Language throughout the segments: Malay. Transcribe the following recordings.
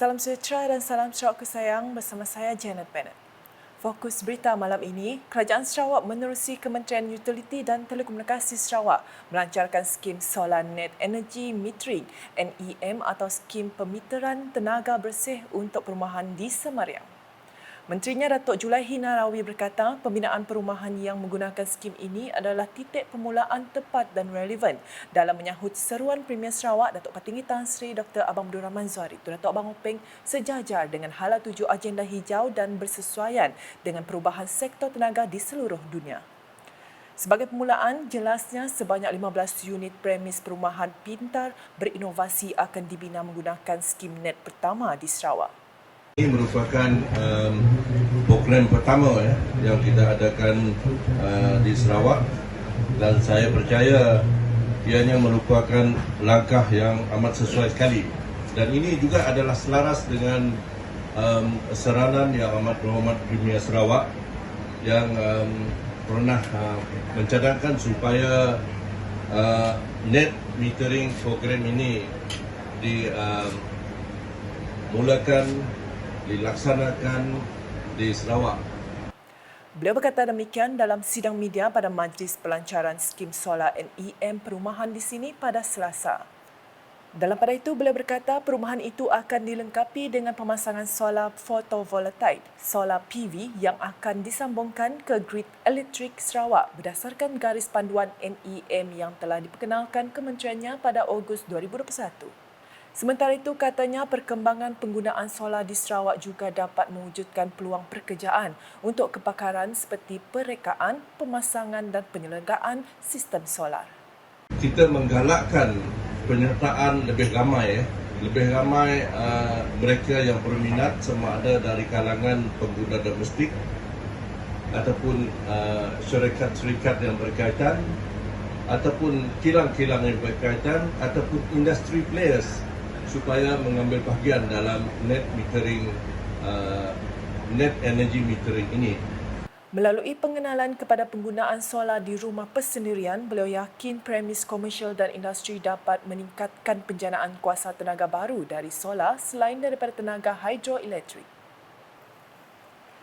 Salam sejahtera dan salam Sarawak kesayang bersama saya Janet Bennett. Fokus berita malam ini, Kerajaan Sarawak menerusi Kementerian Utiliti dan Telekomunikasi Sarawak melancarkan skim Solar Net Energy Metering NEM atau skim pemeteran tenaga bersih untuk perumahan di Semariang. Menterinya Datuk Julaihi Narawi berkata pembinaan perumahan yang menggunakan skim ini adalah titik permulaan tepat dan relevan dalam menyahut seruan Premier Sarawak Datuk Patinggi Tan Sri Dr. Abang Abdul Rahman Zuari Datuk Abang Openg sejajar dengan hala tuju agenda hijau dan bersesuaian dengan perubahan sektor tenaga di seluruh dunia. Sebagai permulaan, jelasnya sebanyak 15 unit premis perumahan pintar berinovasi akan dibina menggunakan skim net pertama di Sarawak. Ini merupakan program pertama yang kita adakan di Sarawak dan saya percaya ianya merupakan langkah yang amat sesuai sekali dan ini juga adalah selaras dengan seranan yang amat berhormat Premier Sarawak yang pernah mencadangkan supaya net metering program ini dimulakan dilaksanakan di Sarawak. Beliau berkata demikian dalam sidang media pada Majlis Pelancaran Skim Solar NEM Perumahan di sini pada Selasa. Dalam pada itu, beliau berkata perumahan itu akan dilengkapi dengan pemasangan solar photovoltaik, solar PV yang akan disambungkan ke grid elektrik Sarawak berdasarkan garis panduan NEM yang telah diperkenalkan kementeriannya pada Ogos 2021. Sementara itu, katanya perkembangan penggunaan solar di Sarawak juga dapat mewujudkan peluang pekerjaan untuk kepakaran seperti perekaan, pemasangan dan penyelenggaraan sistem solar. Kita menggalakkan penyertaan lebih ramai mereka yang berminat sama ada dari kalangan pengguna domestik ataupun syarikat-syarikat yang berkaitan ataupun kilang-kilang yang berkaitan ataupun industry players supaya mengambil bahagian dalam net metering, net energy metering ini. Melalui pengenalan kepada penggunaan solar di rumah persendirian, beliau yakin premis komersial dan industri dapat meningkatkan penjanaan kuasa tenaga baru dari solar selain daripada tenaga hidroelektrik.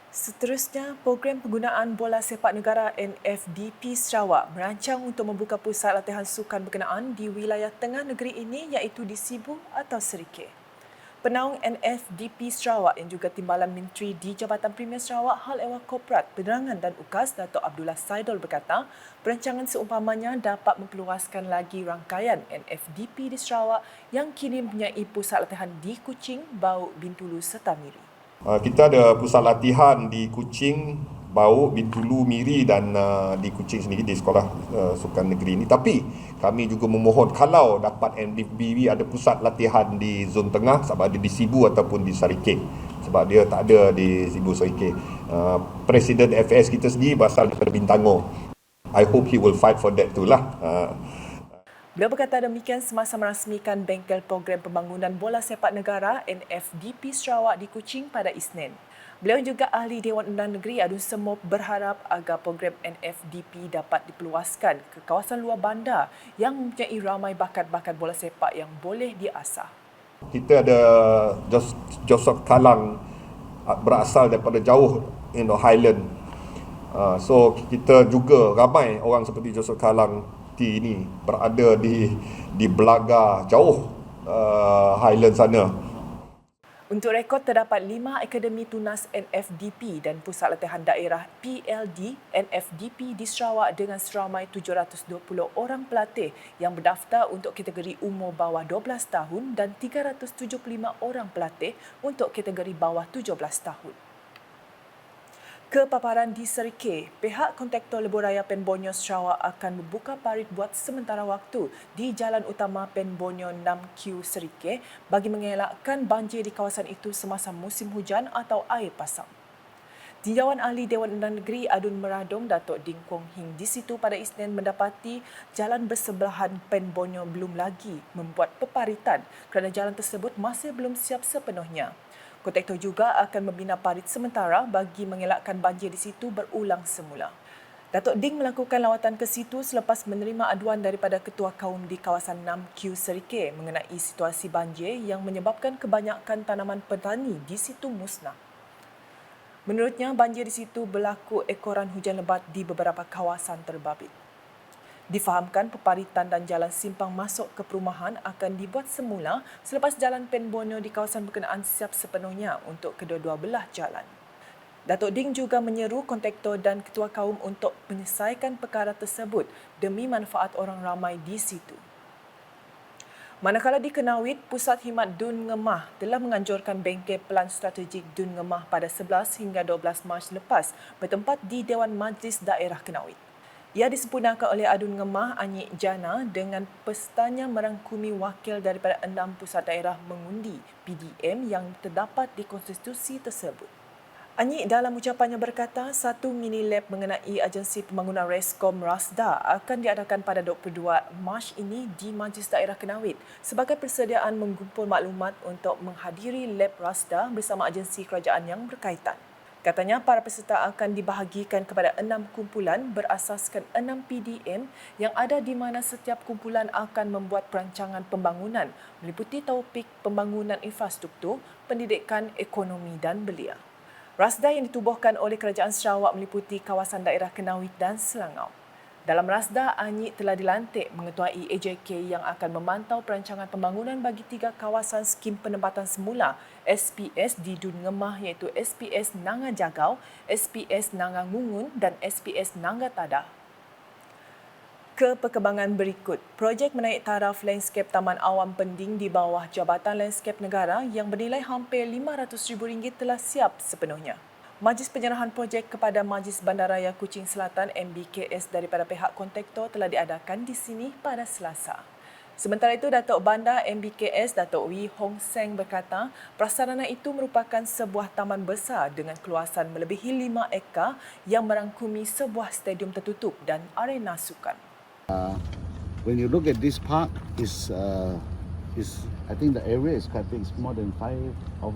Seterusnya, program penggunaan bola sepak negara NFDP Sarawak merancang untuk membuka pusat latihan sukan berkenaan di wilayah tengah negeri ini iaitu di Sibu atau Serikeh. Penaung NFDP Sarawak yang juga Timbalan Menteri di Jabatan Premier Sarawak Hal Ehwal Korporat, Penerangan dan UKAS Datuk Abdullah Saidul berkata perancangan seumpamanya dapat memperluaskan lagi rangkaian NFDP di Sarawak yang kini mempunyai pusat latihan di Kuching, Bau, Bintulu serta Miri. Kita ada pusat latihan di Kuching, Bau, Bintulu, Miri dan di Kuching sendiri di Sekolah Sukan Negeri ini. Tapi kami juga memohon kalau dapat NFDP ada pusat latihan di zon tengah sebab ada di Sibu ataupun di Serikeh. Sebab dia tak ada di Sibu Serikeh. Presiden FS kita sendiri berasal daripada Bintango. I hope he will fight for that too lah. Beliau berkata demikian semasa merasmikan bengkel program pembangunan bola sepak negara NFDP Sarawak di Kuching pada Isnin. Beliau juga ahli Dewan Undangan Negeri Adun Semop berharap agar program NFDP dapat diperluaskan ke kawasan luar bandar yang mempunyai ramai bakat-bakat bola sepak yang boleh diasah. Kita ada Joseph Kalang berasal daripada jauh Highland. So kita juga ramai orang seperti Joseph Kalang ini berada di belaga jauh Highland sana. Untuk rekod terdapat 5 akademi tunas NFDP dan pusat latihan daerah PLD NFDP di Sarawak dengan seramai 720 orang pelatih yang berdaftar untuk kategori umur bawah 12 tahun dan 375 orang pelatih untuk kategori bawah 17 tahun. Kepaparan di Serikeh, pihak kontraktor Lebuhraya Penbonyo Sarawak akan membuka parit buat sementara waktu di Jalan Utama Penbonyo 6Q Serikeh bagi mengelakkan banjir di kawasan itu semasa musim hujan atau air pasang. Tinjauan Ahli Dewan Undangan Negeri Adun Meradong Datuk Ding Kwong Hing di situ pada Isnin mendapati jalan bersebelahan Penbonyo belum lagi membuat peparitan kerana jalan tersebut masih belum siap sepenuhnya. Kontraktor juga akan membina parit sementara bagi mengelakkan banjir di situ berulang semula. Datuk Ding melakukan lawatan ke situ selepas menerima aduan daripada ketua kaum di kawasan 6Q Serikir mengenai situasi banjir yang menyebabkan kebanyakan tanaman petani di situ musnah. Menurutnya, banjir di situ berlaku ekoran hujan lebat di beberapa kawasan terbabit. Difahamkan peparitan dan jalan simpang masuk ke perumahan akan dibuat semula selepas jalan Pen Borneo di kawasan berkenaan siap sepenuhnya untuk kedua-dua belah jalan. Datuk Ding juga menyeru kontraktor dan ketua kaum untuk menyelesaikan perkara tersebut demi manfaat orang ramai di situ. Manakala di Kenawit, Pusat Khidmat Dun Ngemah telah menganjurkan bengkel pelan strategik Dun Ngemah pada 11 hingga 12 Mac lepas bertempat di Dewan Majlis Daerah Kenawit. Ia disempurnakan oleh Adun Ngemah Anyik Jana dengan pesertanya merangkumi wakil daripada 6 pusat daerah mengundi PDM yang terdapat di konstitusi tersebut. Anyik dalam ucapannya berkata, satu mini lab mengenai agensi pembangunan Reskom Rasda akan diadakan pada 22 Mac ini di Majlis Daerah Kenawit sebagai persediaan mengumpul maklumat untuk menghadiri lab Rasda bersama agensi kerajaan yang berkaitan. Katanya, para peserta akan dibahagikan kepada 6 kumpulan berasaskan 6 PDM yang ada di mana setiap kumpulan akan membuat perancangan pembangunan meliputi topik pembangunan infrastruktur, pendidikan, ekonomi dan belia. Rasda yang ditubuhkan oleh Kerajaan Sarawak meliputi kawasan daerah Kenawit dan Selangau. Dalam Rasda, Anyik telah dilantik mengetuai AJK yang akan memantau perancangan pembangunan bagi 3 kawasan skim penempatan semula SPS di Dun Ngemah iaitu SPS Nanga Jagau, SPS Nanga Ngungun dan SPS Nanga Tadah. Ke perkembangan berikut, projek menaik taraf landscape Taman Awam Pending di bawah Jabatan Landscape Negara yang bernilai hampir RM500,000 telah siap sepenuhnya. Majlis penyerahan projek kepada Majlis Bandaraya Kuching Selatan MBKS daripada pihak kontraktor telah diadakan di sini pada Selasa. Sementara itu, Datuk Bandar MBKS Datuk Wee Hong Seng berkata, prasarana itu merupakan sebuah taman besar dengan keluasan melebihi 5 ekar yang merangkumi sebuah stadium tertutup dan arena sukan. When you look at this park, I think the area is quite big. It's more than 5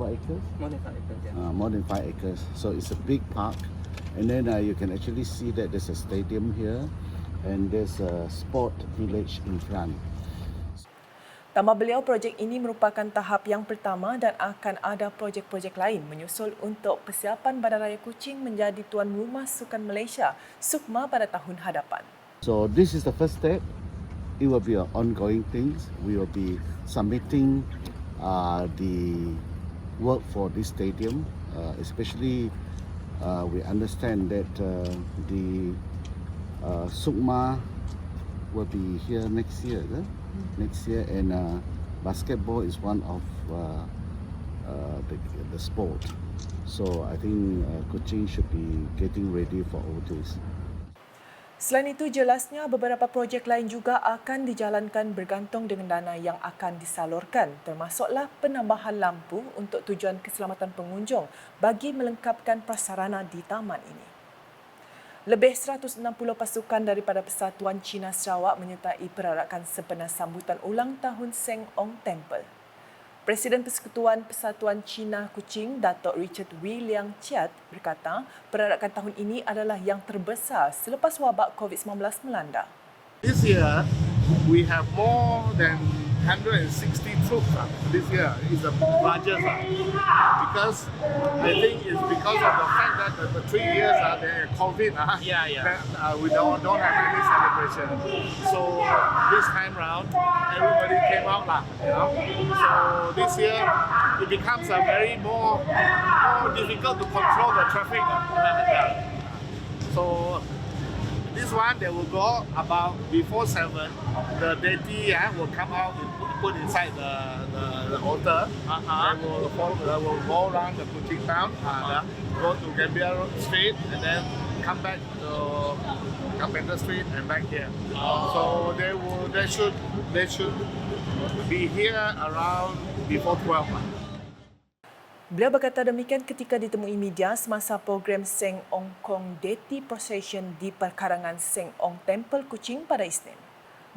acres. More than 5 acres, yeah. More than 5 acres. So it's a big park, and then you can actually see that there's a stadium here, and there's a sport village in front. Tambah beliau, projek ini merupakan tahap yang pertama dan akan ada projek-projek lain menyusul untuk persiapan Bandaraya Kuching menjadi tuan rumah sukan Malaysia SUKMA pada tahun hadapan. So this is the first step. It will be an ongoing thing. We will be submitting the work for this stadium, especially we understand that the SUKMA will be here next year. Next year, and basketball is one of the sport. So I think Kuching should be getting ready for all this. Selain itu, jelasnya beberapa projek lain juga akan dijalankan bergantung dengan dana yang akan disalurkan, termasuklah penambahan lampu untuk tujuan keselamatan pengunjung bagi melengkapkan prasarana di taman ini. Lebih 160 pasukan daripada Persatuan Cina Sarawak menyertai perarakan sempena sambutan ulang tahun Seng Ong Temple. Presiden Persekutuan Persatuan Cina Kuching, Datuk Richard Wee Liang Chiat berkata, perarakan tahun ini adalah yang terbesar selepas wabak COVID-19 melanda. This year, we have more than 160 troops. This year is the largest. Because I think it's because of the fact that the 3 years the COVID, that we don't have any celebration. So this time round, everybody came out, So this year, it becomes a very more difficult to control the traffic. So this one, they will go about before 7. The deity will come out and put inside the altar. They will go around the Kuching town, go to Gambia Street, and then come back to Carpenter Street and back here. So they should be here around before 12. Beliau berkata demikian ketika ditemui media semasa program Seng Ong Kong Deity Procession di perkarangan Seng Ong Temple Kuching pada Isnin.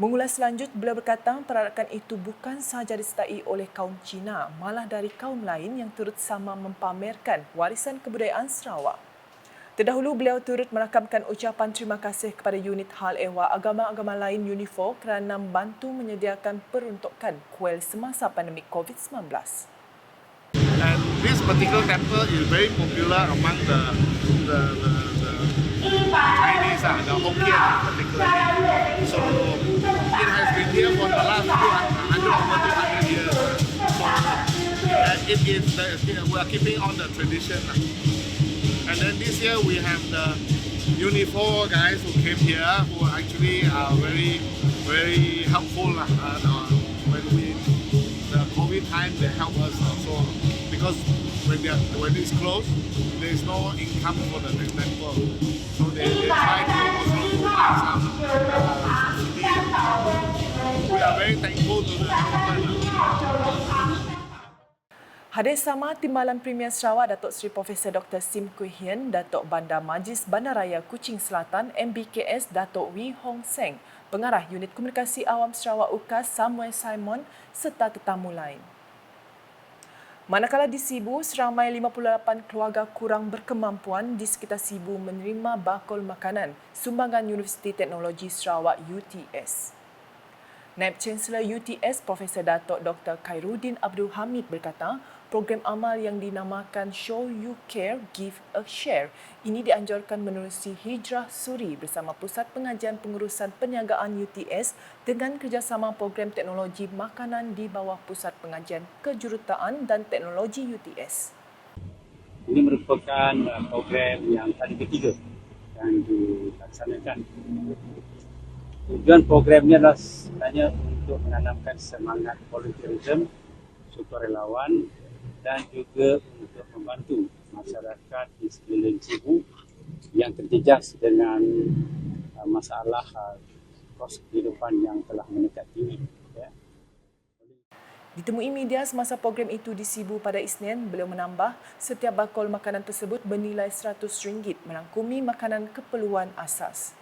Mengulas selanjut, beliau berkata perarakan itu bukan sahaja disertai oleh kaum Cina, malah dari kaum lain yang turut sama mempamerkan warisan kebudayaan Sarawak. Terdahulu, beliau turut merakamkan ucapan terima kasih kepada unit hal ehwal agama-agama lain UNIFOR kerana membantu menyediakan peruntukan kuil semasa pandemik COVID-19. And this particular temple is very popular among the Chinese, the Hokkien particularly. So it has been here for the last 200 years. So we are keeping on the tradition. And then this year we have the UNIFOR guys who came here, who actually are very, very helpful. When the COVID time, they help us also because when it's closed, there is no income for the temple, so they try to also provide some subsidy. We are very thankful to the government. Hadir sama Timbalan Premier Sarawak Datuk Seri Profesor Dr. Sim Kui Hian, Datuk Bandar Majlis Bandaraya Kuching Selatan MBKS Datuk Wee Hong Seng, Pengarah Unit Komunikasi Awam Sarawak UKAS Samuel Simon serta tetamu lain. Manakala di Sibu, seramai 58 keluarga kurang berkemampuan di sekitar Sibu menerima bakul makanan sumbangan Universiti Teknologi Sarawak UTS. Naib Chancellor UTS Profesor Datuk Dr. Khairuddin Abdul Hamid berkata, program amal yang dinamakan Show You Care, Give a Share ini dianjurkan menerusi Hijrah Suri bersama Pusat Pengajian Pengurusan Perniagaan UTS dengan kerjasama program teknologi makanan di bawah Pusat Pengajian Kejuruteraan dan Teknologi UTS. Ini merupakan program yang kali ketiga yang dilaksanakan. Tujuan program ini adalah sebenarnya untuk menanamkan semangat volunteerism, sukarelawan dan juga untuk membantu masyarakat di sekeliling Sibu yang terjejas dengan masalah kos kehidupan yang telah meningkat tinggi. Ya. Ditemui media semasa program itu di Sibu pada Isnin, beliau menambah setiap bakul makanan tersebut bernilai RM100 merangkumi makanan keperluan asas.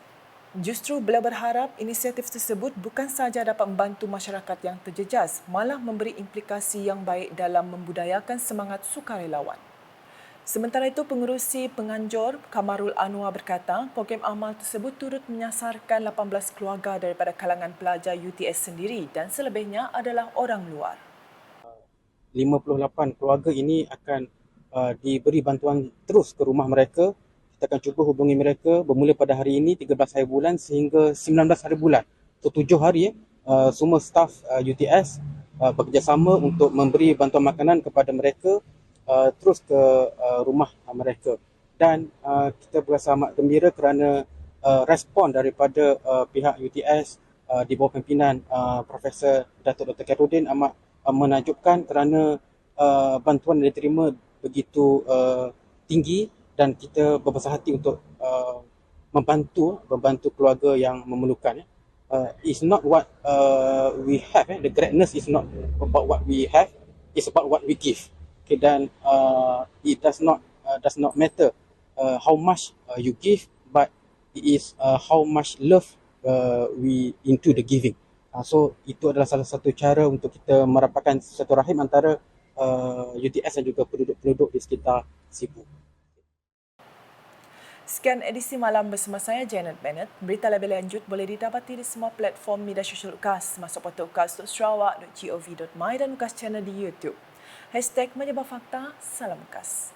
Justru beliau berharap inisiatif tersebut bukan sahaja dapat membantu masyarakat yang terjejas, malah memberi implikasi yang baik dalam membudayakan semangat sukarelawan. Sementara itu, Pengerusi Penganjur Kamarul Anwar berkata, program amal tersebut turut menyasarkan 18 keluarga daripada kalangan pelajar UTS sendiri dan selebihnya adalah orang luar. 58 keluarga ini akan diberi bantuan terus ke rumah mereka. Kita akan cuba hubungi mereka bermula pada hari ini 13 hari bulan sehingga 19 hari bulan. So 7 hari semua staf UTS bekerjasama untuk memberi bantuan makanan kepada mereka terus ke rumah mereka. Dan kita berasa amat gembira kerana respon daripada pihak UTS di bawah pimpinan Profesor Datuk Dr. Khairuddin amat menakjubkan kerana bantuan yang diterima begitu tinggi. Dan kita berbesar hati untuk membantu keluarga yang memerlukan. It's not what we have. The greatness is not about what we have. It's about what we give. Okay, dan it does not matter how much you give, but it is how much love we into the giving. So itu adalah salah satu cara untuk kita merapatkan satu rahim antara UTS dan juga penduduk-penduduk di sekitar Sibu. Sekian edisi malam bersama saya, Janet Bennett. Berita lebih lanjut boleh didapati di semua platform media sosial UKAS, masuk portal ukas.sarawak.gov.my dan UKAS channel di YouTube. #menyebabfakta, salam UKAS.